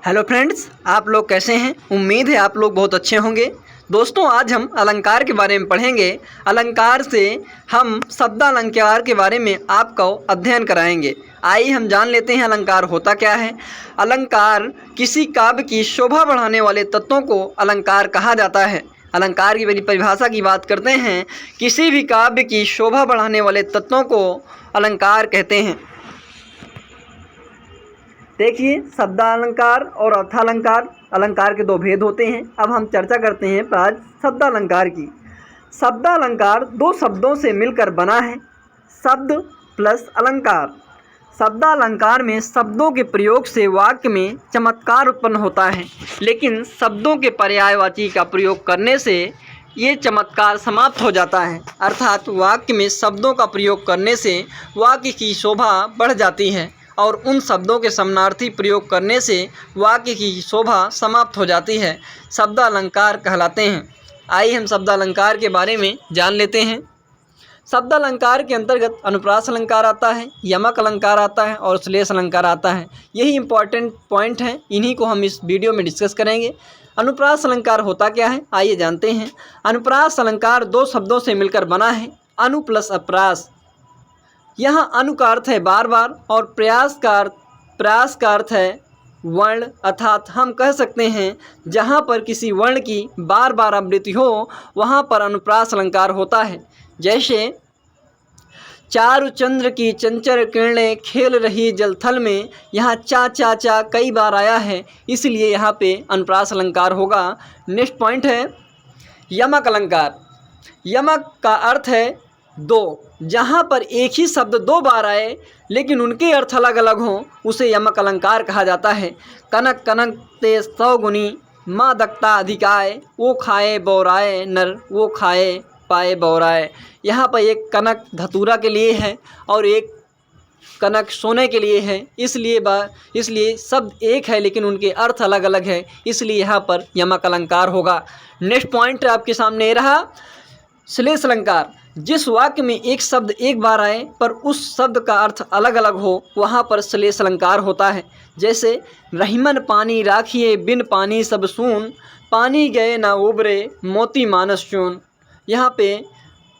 Hello friends, आप लोग कैसे हैं। उम्मीद है आप लोग बहुत अच्छे होंगे। दोस्तों, आज हम अलंकार के बारे में पढ़ेंगे। अलंकार से हम शब्दालंकार के बारे में आपको अध्ययन कराएंगे। आइए हम जान लेते हैं अलंकार होता क्या है। अलंकार किसी काव्य की शोभा बढ़ाने वाले तत्वों को अलंकार कहा जाता है। अलंकार की परिभाषा की बात करते हैं। किसी भी काव्य की शोभा बढ़ाने वाले तत्वों को अलंकार कहते हैं। देखिए, शब्दालंकार और अर्थालंकार, अलंकार के दो भेद होते हैं। अब हम चर्चा करते हैं आज शब्दालंकार की। शब्दालंकार दो शब्दों से मिलकर बना है, शब्द प्लस अलंकार। शब्दालंकार में शब्दों के प्रयोग से वाक्य में चमत्कार उत्पन्न होता है, लेकिन शब्दों के पर्यायवाची का प्रयोग करने से ये चमत्कार समाप्त हो जाता है। अर्थात वाक्य में शब्दों का प्रयोग करने से वाक्य की शोभा बढ़ जाती है और उन शब्दों के समानार्थी प्रयोग करने से वाक्य की शोभा समाप्त हो जाती है। शब्दालंकार कहलाते हैं। आइए हम शब्दालंकार के बारे में जान लेते हैं। शब्दालंकार के अंतर्गत अनुप्रास अलंकार आता है, यमक अलंकार आता है और श्लेष अलंकार आता है। यही इंपॉर्टेंट पॉइंट हैं, इन्हीं को हम इस वीडियो में डिस्कस करेंगे। अनुप्रास अलंकार होता क्या है, आइए जानते हैं। अनुप्रास अलंकार दो शब्दों से मिलकर बना है, अनु प्लस अप्रास। यहाँ अनु का अर्थ है बार बार और प्रयास का अर्थ है वर्ण। अर्थात हम कह सकते हैं जहाँ पर किसी वर्ण की बार बार आवृत्ति हो वहाँ पर अनुप्रास अलंकार होता है। जैसे चारु चंद्र की चंचल किरणें खेल रही जलथल में, यहाँ चा चा चा कई बार आया है, इसलिए यहाँ पे अनुप्रास अलंकार होगा। नेक्स्ट पॉइंट है यमक अलंकार। यमक का अर्थ है दो। जहाँ पर एक ही शब्द दो बार आए लेकिन उनके अर्थ अलग अलग हों उसे यमक अलंकार कहा जाता है। कनक कनक ते 100 गुनी, माँ दक्ता अधिकाय, वो खाए बौराए नर, वो खाए पाए बौराए। यहाँ पर एक कनक धतूरा के लिए है और एक कनक सोने के लिए है, इसलिए शब्द एक है लेकिन उनके अर्थ अलग अलग है, इसलिए यहाँ पर यमक अलंकार होगा। नेक्स्ट पॉइंट आपके सामने रहा श्लेष अलंकार। जिस वाक्य में एक शब्द एक बार आए पर उस शब्द का अर्थ अलग अलग हो वहाँ पर श्लेष अलंकार होता है। जैसे रहीमन पानी राखिए बिन पानी सब सून, पानी गए ना उबरे मोती मानस चून। यहाँ पे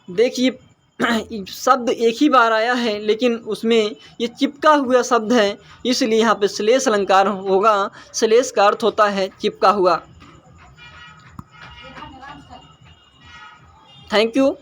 देखिए शब्द एक ही बार आया है लेकिन उसमें ये चिपका हुआ शब्द है, इसलिए यहाँ पे श्लेष अलंकार होगा। श्लेष का अर्थ होता है चिपका हुआ। Thank you.